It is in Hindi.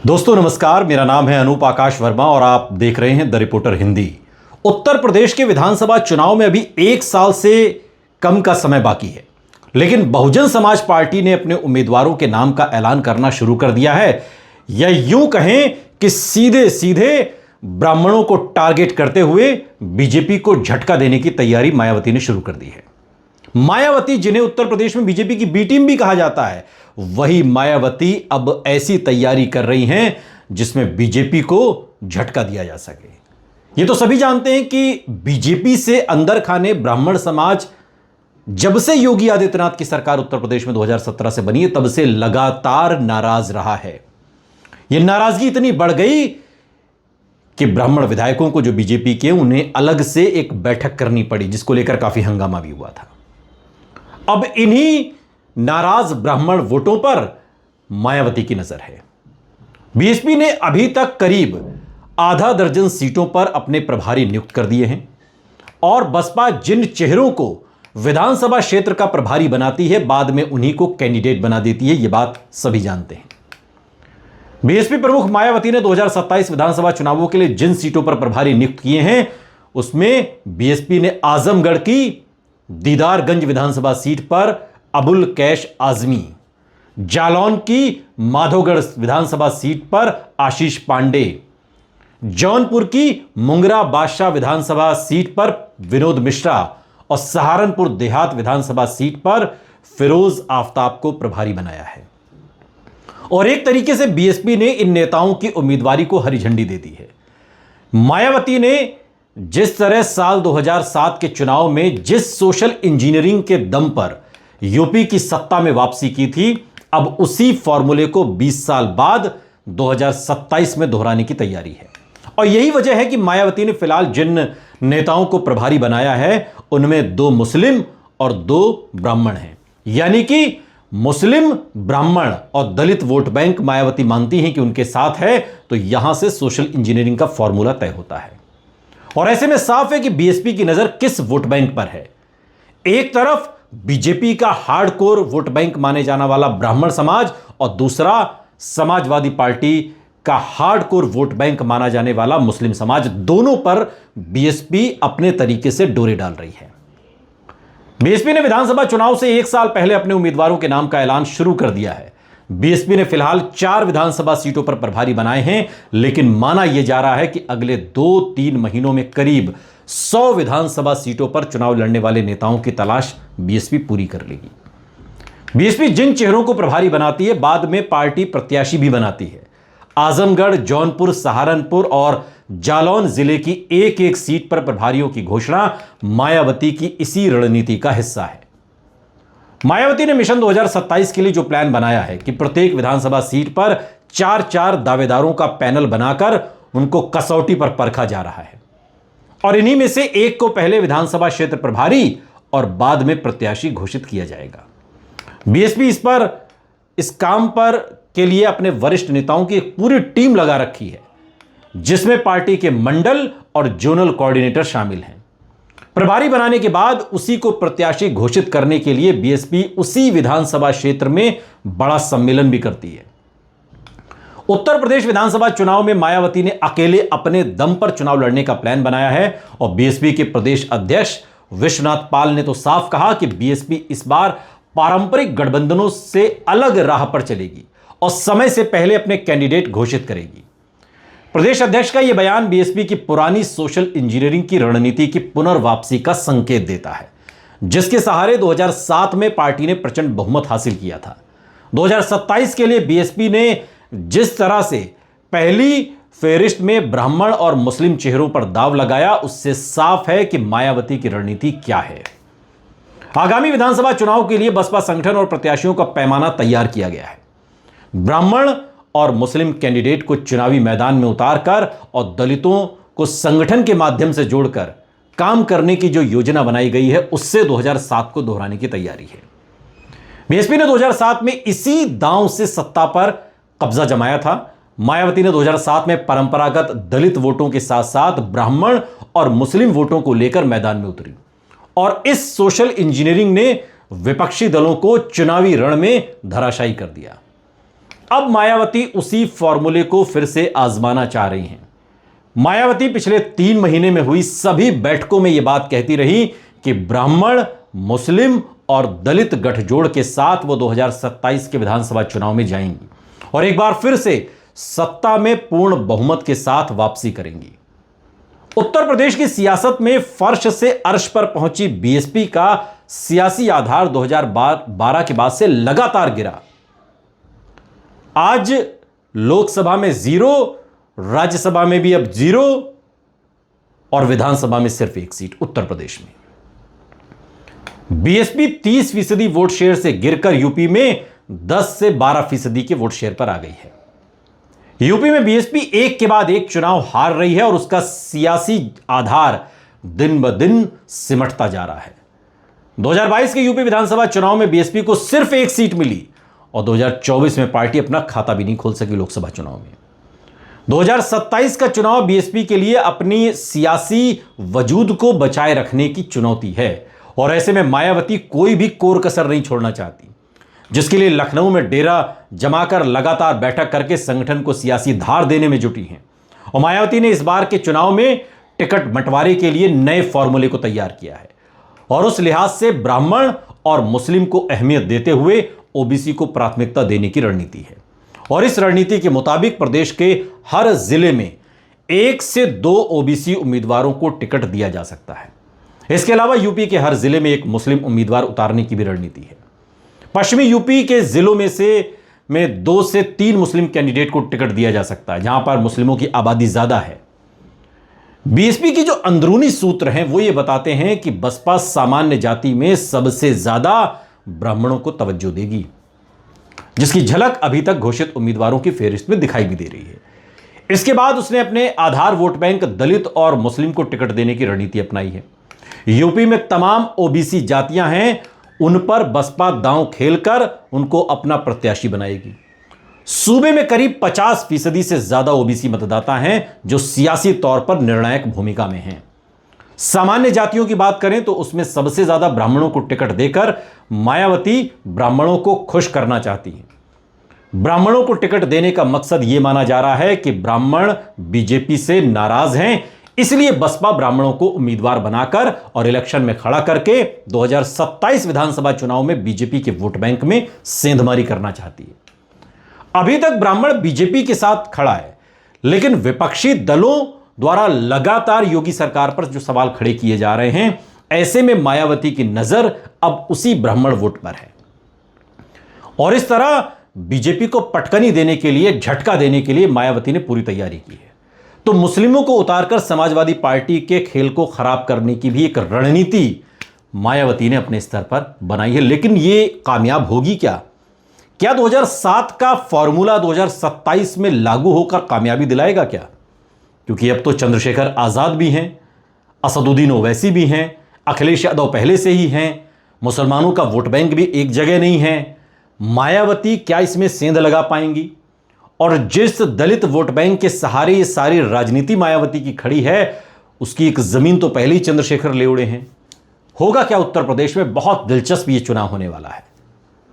दोस्तों नमस्कार, मेरा नाम है अनूप आकाश वर्मा और आप देख रहे हैं द रिपोर्टर हिंदी। उत्तर प्रदेश के विधानसभा चुनाव में अभी एक साल से कम का समय बाकी है, लेकिन बहुजन समाज पार्टी ने अपने उम्मीदवारों के नाम का ऐलान करना शुरू कर दिया है। या यूं कहें कि सीधे सीधे ब्राह्मणों को टारगेट करते हुए बीजेपी को झटका देने की तैयारी मायावती ने शुरू कर दी है। मायावती, जिन्हें उत्तर प्रदेश में बीजेपी की बी टीम भी कहा जाता है, वही मायावती अब ऐसी तैयारी कर रही हैं जिसमें बीजेपी को झटका दिया जा सके। ये तो सभी जानते हैं कि बीजेपी से अंदर खाने ब्राह्मण समाज जब से योगी आदित्यनाथ की सरकार उत्तर प्रदेश में 2017 से बनी है, तब से लगातार नाराज रहा है। यह नाराजगी इतनी बढ़ गई कि ब्राह्मण विधायकों को जो बीजेपी के, उन्हें अलग से एक बैठक करनी पड़ी, जिसको लेकर काफी हंगामा भी हुआ था। अब इन्हीं नाराज ब्राह्मण वोटों पर मायावती की नजर है। बीएसपी ने अभी तक करीब आधा दर्जन सीटों पर अपने प्रभारी नियुक्त कर दिए हैं और बसपा जिन चेहरों को विधानसभा क्षेत्र का प्रभारी बनाती है, बाद में उन्हीं को कैंडिडेट बना देती है। यह बात सभी जानते हैं। बीएसपी प्रमुख मायावती ने 2027 विधानसभा चुनावों के लिए जिन सीटों पर प्रभारी नियुक्त किए हैं, उसमें बीएसपी ने आजमगढ़ की दीदारगंज विधानसभा सीट पर अबुल कैश आजमी, जालौन की माधोगढ़ विधानसभा सीट पर आशीष पांडे, जौनपुर की मुंगरा बादशाह विधानसभा सीट पर विनोद मिश्रा और सहारनपुर देहात विधानसभा सीट पर फिरोज आफ्ताब को प्रभारी बनाया है। और एक तरीके से बीएसपी ने इन नेताओं की उम्मीदवारी को हरी झंडी दे दी है। मायावती ने जिस तरह साल 2007 के चुनाव में जिस सोशल इंजीनियरिंग के दम पर यूपी की सत्ता में वापसी की थी, अब उसी फॉर्मूले को 20 साल बाद 2027 में दोहराने की तैयारी है। और यही वजह है कि मायावती ने फिलहाल जिन नेताओं को प्रभारी बनाया है, उनमें 2 मुस्लिम और 2 ब्राह्मण हैं। यानी कि मुस्लिम, ब्राह्मण और दलित वोट बैंक मायावती मानती हैं कि उनके साथ है, तो यहां से सोशल इंजीनियरिंग का फॉर्मूला तय होता है। और ऐसे में साफ है कि बीएसपी की नजर किस वोट बैंक पर है। एक तरफ बीजेपी का हार्डकोर वोट बैंक माने जाने वाला ब्राह्मण समाज और दूसरा समाजवादी पार्टी का हार्डकोर वोट बैंक माना जाने वाला मुस्लिम समाज। दोनों पर बीएसपी अपने तरीके से डोरे डाल रही है। बीएसपी ने विधानसभा चुनाव से एक साल पहले अपने उम्मीदवारों के नाम का ऐलान शुरू कर दिया है। बीएसपी ने फिलहाल 4 विधानसभा सीटों पर प्रभारी बनाए हैं, लेकिन माना यह जा रहा है कि अगले 2-3 महीनों में करीब 100 विधानसभा सीटों पर चुनाव लड़ने वाले नेताओं की तलाश बीएसपी पूरी कर लेगी। बीएसपी जिन चेहरों को प्रभारी बनाती है, बाद में पार्टी प्रत्याशी भी बनाती है। आजमगढ़, जौनपुर, सहारनपुर और जालौन जिले की एक-एक सीट पर प्रभारियों की घोषणा मायावती की इसी रणनीति का हिस्सा है। मायावती ने मिशन 2027 के लिए जो प्लान बनाया है कि प्रत्येक विधानसभा सीट पर 4-4 दावेदारों का पैनल बनाकर उनको कसौटी पर परखा जा रहा है और इन्हीं में से एक को पहले विधानसभा क्षेत्र प्रभारी और बाद में प्रत्याशी घोषित किया जाएगा। बीएसपी इस काम पर के लिए अपने वरिष्ठ नेताओं की एक पूरी टीम लगा रखी है, जिसमें पार्टी के मंडल और जोनल कोऑर्डिनेटर शामिल हैं। प्रभारी बनाने के बाद उसी को प्रत्याशी घोषित करने के लिए बीएसपी उसी विधानसभा क्षेत्र में बड़ा सम्मेलन भी करती है। उत्तर प्रदेश विधानसभा चुनाव में मायावती ने अकेले अपने दम पर चुनाव लड़ने का प्लान बनाया है और बीएसपी के प्रदेश अध्यक्ष विश्वनाथ पाल ने तो साफ कहा कि बीएसपी इस बार पारंपरिक गठबंधनों से अलग राह पर चलेगी और समय से पहले अपने कैंडिडेट घोषित करेगी। प्रदेश अध्यक्ष का यह बयान बीएसपी की पुरानी सोशल इंजीनियरिंग की रणनीति की पुनर्वापसी का संकेत देता है, जिसके सहारे 2007 में पार्टी ने प्रचंड बहुमत हासिल किया था। 2027 के लिए बीएसपी ने जिस तरह से पहली फेरिस्ट में ब्राह्मण और मुस्लिम चेहरों पर दांव लगाया, उससे साफ है कि मायावती की रणनीति क्या है। आगामी विधानसभा चुनाव के लिए बसपा संगठन और प्रत्याशियों का पैमाना तैयार किया गया है। ब्राह्मण और मुस्लिम कैंडिडेट को चुनावी मैदान में उतारकर और दलितों को संगठन के माध्यम से जोड़कर काम करने की जो योजना बनाई गई है, उससे 2007 को दोहराने की तैयारी है। बीएसपी ने 2007 में इसी दांव से सत्ता पर कब्जा जमाया था। मायावती ने 2007 में परंपरागत दलित वोटों के साथ साथ ब्राह्मण और मुस्लिम वोटों को लेकर मैदान में उतरी और इस सोशल इंजीनियरिंग ने विपक्षी दलों को चुनावी रण में धराशायी कर दिया। अब मायावती उसी फॉर्मूले को फिर से आजमाना चाह रही हैं। मायावती पिछले 3 महीने में हुई सभी बैठकों में यह बात कहती रही कि ब्राह्मण, मुस्लिम और दलित गठजोड़ के साथ वो 2027 के विधानसभा चुनाव में जाएंगी और एक बार फिर से सत्ता में पूर्ण बहुमत के साथ वापसी करेंगी। उत्तर प्रदेश की सियासत में फर्श से अर्श पर पहुंची बीएसपी का सियासी आधार 2012 के बाद से लगातार गिरा। आज लोकसभा में 0, राज्यसभा में भी अब 0 और विधानसभा में सिर्फ 1 सीट उत्तर प्रदेश में। बीएसपी 30% वोट शेयर से गिरकर यूपी में 10 से 12% के वोट शेयर पर आ गई है। यूपी में बीएसपी एक के बाद एक चुनाव हार रही है और उसका सियासी आधार दिन ब दिन सिमटता जा रहा है। 2022 के यूपी विधानसभा चुनाव में बीएसपी को सिर्फ 1 सीट मिली और 2024 में पार्टी अपना खाता भी नहीं खोल सकी लोकसभा चुनाव में। 2027 का चुनाव बीएसपी के लिए अपनी सियासी वजूद को बचाए रखने की चुनौती है और ऐसे में मायावती कोई भी कोर कसर नहीं छोड़ना चाहती, जिसके लिए लखनऊ में डेरा जमाकर लगातार बैठक करके संगठन को सियासी धार देने में जुटी हैं। और मायावती ने इस बार के चुनाव में टिकट बंटवारे के लिए नए फॉर्मूले को तैयार किया है और उस लिहाज से ब्राह्मण और मुस्लिम को अहमियत देते हुए ओबीसी को प्राथमिकता देने की रणनीति है। और इस रणनीति के मुताबिक प्रदेश के हर जिले में 1 से 2 ओबीसी उम्मीदवारों को टिकट दिया जा सकता है। इसके अलावा यूपी के हर जिले में एक मुस्लिम उम्मीदवार उतारने की भी रणनीति है। पश्चिमी यूपी के जिलों में 2 से 3 मुस्लिम कैंडिडेट को टिकट दिया जा सकता है, जहां पर मुस्लिमों की आबादी ज्यादा है। बीएसपी की जो अंदरूनी सूत्र हैं वो ये बताते हैं कि बसपा सामान्य जाति में सबसे ज्यादा ब्राह्मणों को तवज्जो देगी, जिसकी झलक अभी तक घोषित उम्मीदवारों की फेहरिस्त में दिखाई भी दे रही है। इसके बाद उसने अपने आधार वोट बैंक दलित और मुस्लिम को टिकट देने की रणनीति अपनाई है। यूपी में तमाम ओबीसी जातियां हैं, उन पर बसपा दांव खेलकर उनको अपना प्रत्याशी बनाएगी। सूबे में करीब 50% से ज्यादा ओबीसी मतदाता हैं जो सियासी तौर पर निर्णायक भूमिका में हैं। सामान्य जातियों की बात करें तो उसमें सबसे ज्यादा ब्राह्मणों को टिकट देकर मायावती ब्राह्मणों को खुश करना चाहती हैं। ब्राह्मणों को टिकट देने का मकसद यह माना जा रहा है कि ब्राह्मण बीजेपी से नाराज हैं, इसलिए बसपा ब्राह्मणों को उम्मीदवार बनाकर और इलेक्शन में खड़ा करके 2027 विधानसभा चुनाव में बीजेपी के वोट बैंक में सेंधमारी करना चाहती है। अभी तक ब्राह्मण बीजेपी के साथ खड़ा है, लेकिन विपक्षी दलों द्वारा लगातार योगी सरकार पर जो सवाल खड़े किए जा रहे हैं, ऐसे में मायावती की नजर अब उसी ब्राह्मण वोट पर है और इस तरह बीजेपी को पटकनी देने के लिए, झटका देने के लिए मायावती ने पूरी तैयारी की है। तो मुस्लिमों को उतारकर समाजवादी पार्टी के खेल को खराब करने की भी एक रणनीति मायावती ने अपने स्तर पर बनाई है, लेकिन यह कामयाब होगी क्या? क्या 2007 का फॉर्मूला 2027 में लागू होकर कामयाबी दिलाएगा क्या? क्योंकि अब तो चंद्रशेखर आजाद भी हैं, असदुद्दीन ओवैसी भी हैं, अखिलेश यादव पहले से ही हैं, मुसलमानों का वोट बैंक भी एक जगह नहीं है। मायावती क्या इसमें सेंध लगा पाएंगी? और जिस दलित वोट बैंक के सहारे ये सारी राजनीति मायावती की खड़ी है, उसकी एक जमीन तो पहले ही चंद्रशेखर ले उड़े हैं। होगा क्या उत्तर प्रदेश में? बहुत दिलचस्प ये चुनाव होने वाला है।